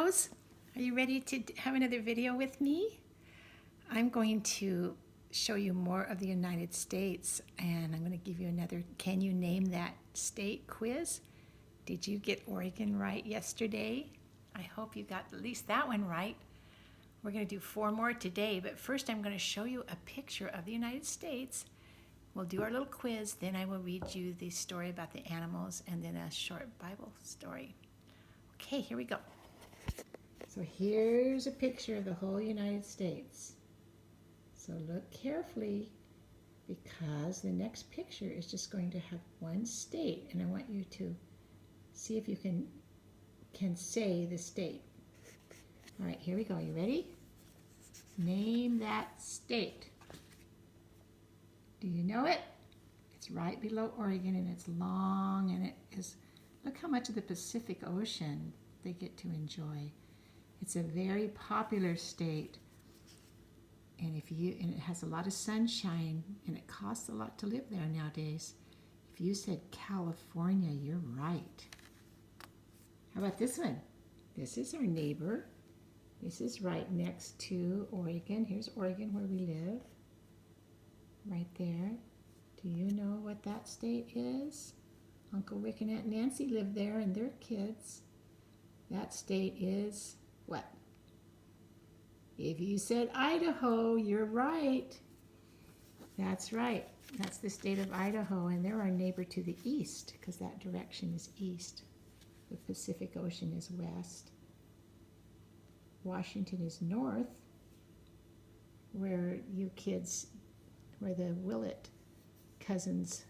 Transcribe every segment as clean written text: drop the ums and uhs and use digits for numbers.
kiddos. Are you ready to have another video with me? I'm going to show you more of the United States, and I'm going to give you another can you name that state quiz. Did you get Oregon right yesterday? I hope you got at least that one right. We're going to do 4 more today, but first I'm going to show you a picture of the United States. We'll do our little quiz, then I will read you the story about the animals and then a short Bible story. Okay, here we go. So here's a picture of the whole United States. So look carefully because the next picture is just going to have one state, and I want you to see if you can say the state. All right, here we go. You ready? Name that state. Do you know it? It's right below Oregon, and it's long, and it is, look how much of the Pacific Ocean they get to enjoy. It's a very popular state, and it has a lot of sunshine, and it costs a lot to live there nowadays. If you said California, you're right. How about this one? This is our neighbor. This is right next to Oregon. Here's Oregon where we live. Right there. Do you know what that state is? Uncle Rick and Aunt Nancy live there and their kids. That state is what? If you said Idaho, you're right. That's right. That's the state of Idaho, and they're our neighbor to the east because that direction is east. The Pacific Ocean is west. Washington is north, where the Willett cousins,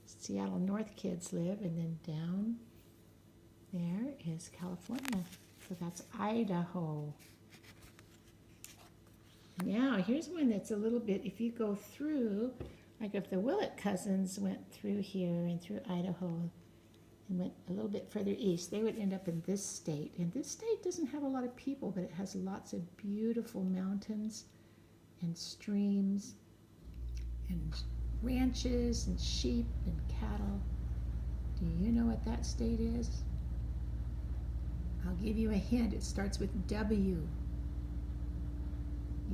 Seattle North kids live, and then down there is California. So that's Idaho. Now, here's one that's a little bit, if you go through, like if the Willett cousins went through here and through Idaho and went a little bit further east, they would end up in this state. And this state doesn't have a lot of people, but it has lots of beautiful mountains and streams and ranches and sheep and cattle. Do you know what that state is? I'll give you a hint. It starts with W.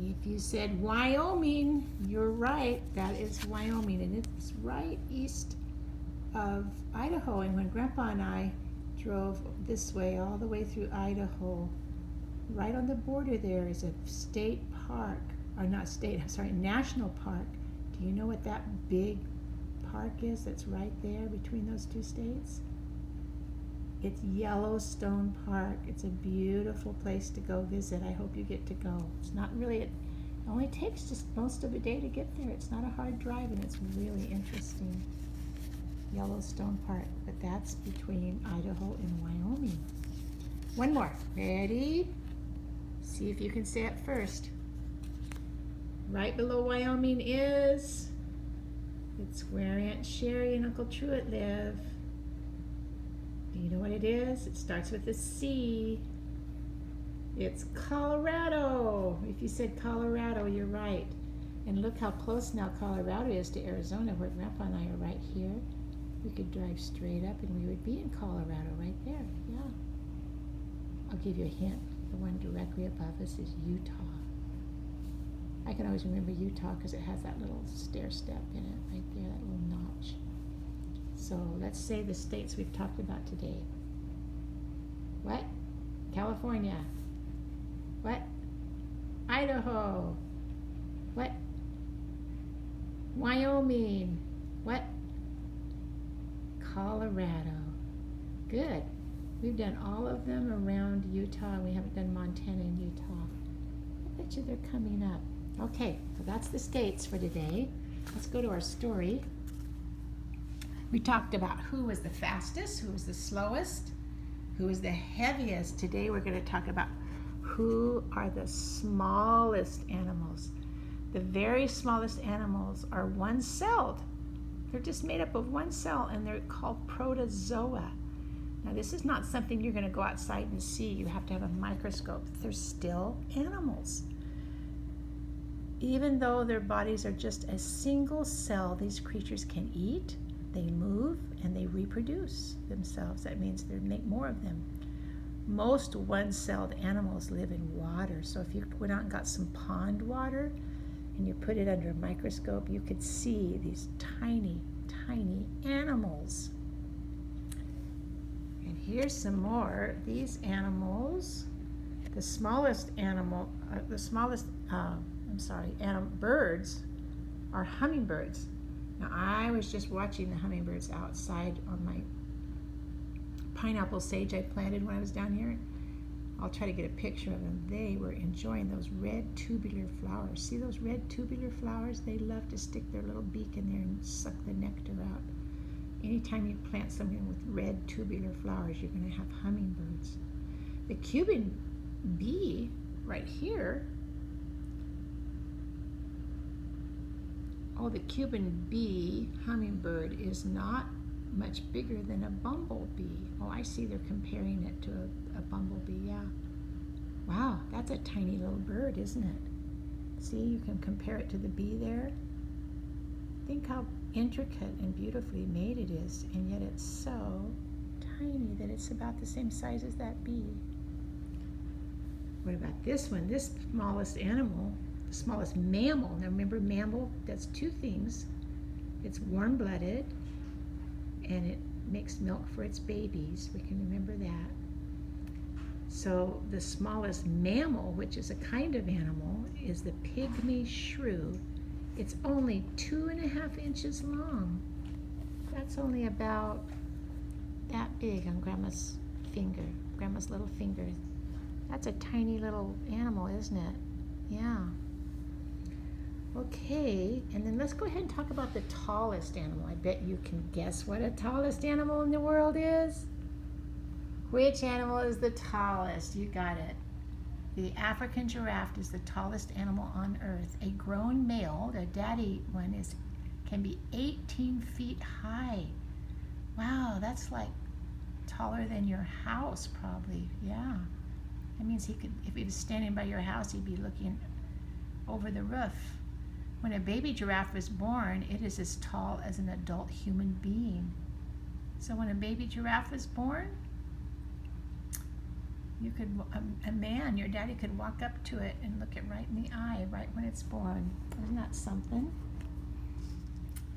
If you said Wyoming, you're right. That is Wyoming, and it's right east of Idaho. And when Grandpa and I drove this way, all the way through Idaho, right on the border there is a state park, or not state, I'm sorry, national park. Do you know what that big park is that's right there between those two states? It's Yellowstone Park. It's a beautiful place to go visit. I hope you get to go. It's not really, it only takes just most of a day to get there. It's not a hard drive, and it's really interesting. Yellowstone Park, but that's between Idaho and Wyoming. One more. Ready? See if you can say it first. Right below Wyoming it's where Aunt Sherry and Uncle Truett live. Do you know what it is? It starts with a C. It's Colorado. If you said Colorado, you're right. And look how close now Colorado is to Arizona, where Grandpa and I are right here. We could drive straight up and we would be in Colorado right there. Yeah. I'll give you a hint. The one directly above us is Utah. I can always remember Utah because it has that little stair step in it right there, that little notch. So let's say the states we've talked about today. What? California. What? Idaho. What? Wyoming. What? Colorado. Good. We've done all of them around Utah. We haven't done Montana and Utah. I bet you they're coming up. Okay, so that's the states for today. Let's go to our story. We talked about who was the fastest, who was the slowest, who was the heaviest. Today we're going to talk about who are the smallest animals. The very smallest animals are one-celled. They're just made up of one cell, and they're called protozoa. Now, this is not something you're going to go outside and see. You have to have a microscope. They're still animals. Even though their bodies are just a single cell, these creatures can eat, they move, and they reproduce themselves. That means they make more of them. Most one-celled animals live in water. So if you went out and got some pond water and you put it under a microscope, you could see these tiny, tiny animals. And here's some more. These animals, the smallest animal, birds are hummingbirds. Now I was just watching the hummingbirds outside on my pineapple sage I planted when I was down here. I'll try to get a picture of them. They were enjoying those red tubular flowers. See those red tubular flowers? They love to stick their little beak in there and suck the nectar out. Anytime you plant something with red tubular flowers, you're going to have hummingbirds. The Cuban bee right here, the Cuban bee hummingbird is not much bigger than a bumblebee. Oh, I see they're comparing it to a bumblebee, yeah. Wow, that's a tiny little bird, isn't it? See, you can compare it to the bee there. Think how intricate and beautifully made it is, and yet it's so tiny that it's about the same size as that bee. What about this one? This smallest animal, the smallest mammal. Now remember, mammal does two things. It's warm-blooded, and it makes milk for its babies. We can remember that. So the smallest mammal, which is a kind of animal, is the pygmy shrew. It's only 2.5 inches long. That's only about that big on Grandma's finger, Grandma's little finger. That's a tiny little animal, isn't it? Yeah. Okay, and then let's go ahead and talk about the tallest animal. I bet you can guess what a tallest animal in the world is. Which animal is the tallest? You got it. The African giraffe is the tallest animal on earth. A grown male, the daddy one, can be 18 feet high. Wow, that's like taller than your house probably. Yeah. That means he could, if he was standing by your house, he'd be looking over the roof. When a baby giraffe is born, it is as tall as an adult human being. So when a baby giraffe is born, you could, your daddy could walk up to it and look it right in the eye right when it's born. Isn't that something?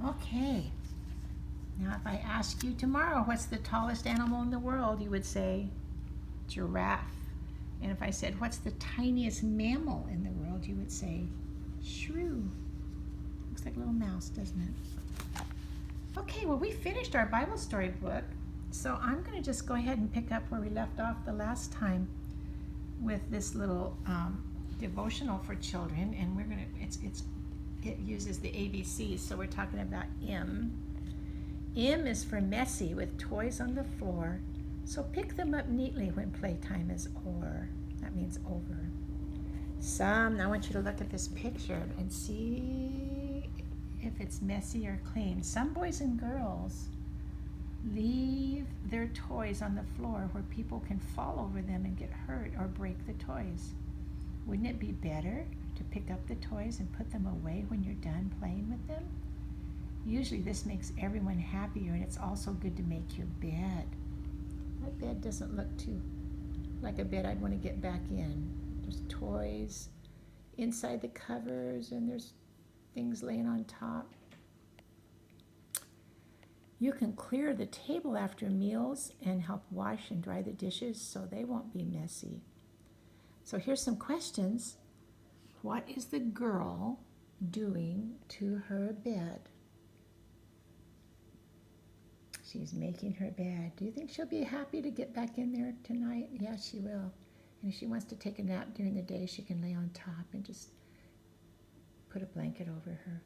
Okay. Now if I ask you tomorrow, what's the tallest animal in the world, you would say giraffe. And if I said, what's the tiniest mammal in the world, you would say shrew. Looks like a little mouse, doesn't it? Okay, well, we finished our Bible story book, so I'm going to just go ahead and pick up where we left off the last time with this little devotional for children, and we're going to, it uses the ABCs, so we're talking about M. M is for messy, with toys on the floor, so pick them up neatly when playtime is over. That means over. Now I want you to look at this picture and see if it's messy or clean. Some boys and girls leave their toys on the floor where people can fall over them and get hurt or break the toys. Wouldn't it be better to pick up the toys and put them away when you're done playing with them? Usually this makes everyone happier, and it's also good to make your bed. That bed doesn't look too like a bed I'd want to get back in. There's toys inside the covers, and there's things laying on top. You can clear the table after meals and help wash and dry the dishes so they won't be messy. So here's some questions. What is the girl doing to her bed? She's making her bed. Do you think she'll be happy to get back in there tonight? Yes, she will. And if she wants to take a nap during the day, she can lay on top and just put a blanket over her.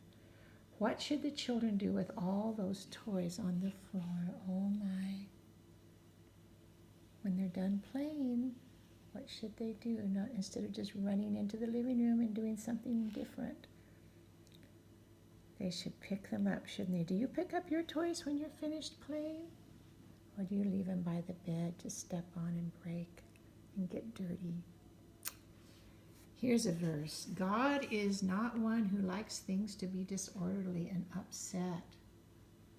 What should the children do with all those toys on the floor? Oh my. When they're done playing, what should they do? Not instead of just running into the living room and doing something different. They should pick them up, shouldn't they? Do you pick up your toys when you're finished playing? Or do you leave them by the bed to step on and break and get dirty? Here's a verse. God is not one who likes things to be disorderly and upset.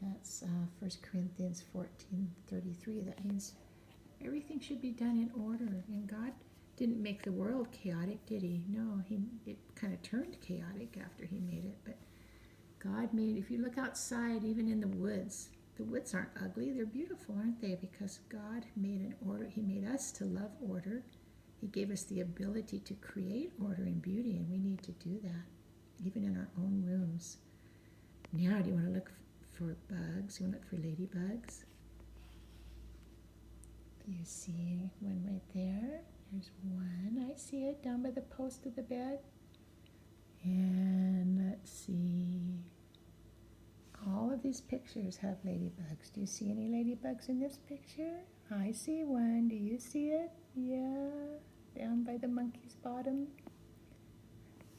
That's 1 Corinthians 14:33. That means Everything should be done in order. And God didn't make the world chaotic, did he? No, it kind of turned chaotic after he made it. But God made, if you look outside, even in the woods aren't ugly. They're beautiful, aren't they? Because God made an order. He made us to love order. He gave us the ability to create order and beauty, and we need to do that, even in our own rooms. Now, do you want to look for bugs? You want to look for ladybugs? You see one right there. There's one. I see it down by the post of the bed. And let's see. All of these pictures have ladybugs. Do you see any ladybugs in this picture? I see one. Do you see it? Yeah. Down by the monkey's bottom.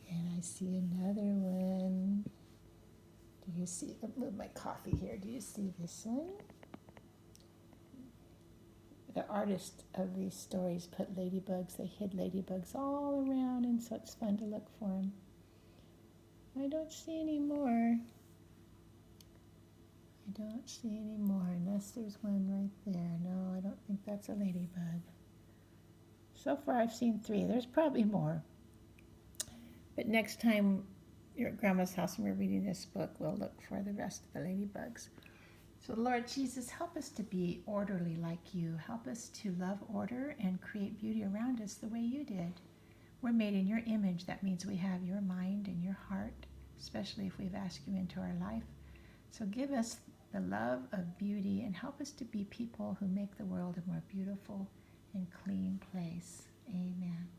And I see another one. Do you see? I'll move my coffee here. Do you see this one? The artist of these stories put ladybugs, they hid ladybugs all around, and so it's fun to look for them. I don't see any more. I don't see any more, unless there's one right there. No, I don't think that's a ladybug. So far I've seen 3. There's probably more. But next time you're at Grandma's house and we're reading this book, we'll look for the rest of the ladybugs. So Lord Jesus, help us to be orderly like you. Help us to love order and create beauty around us the way you did. We're made in your image. That means we have your mind and your heart, especially if we've asked you into our life. So give us the love of beauty and help us to be people who make the world a more beautiful and clean place. Amen.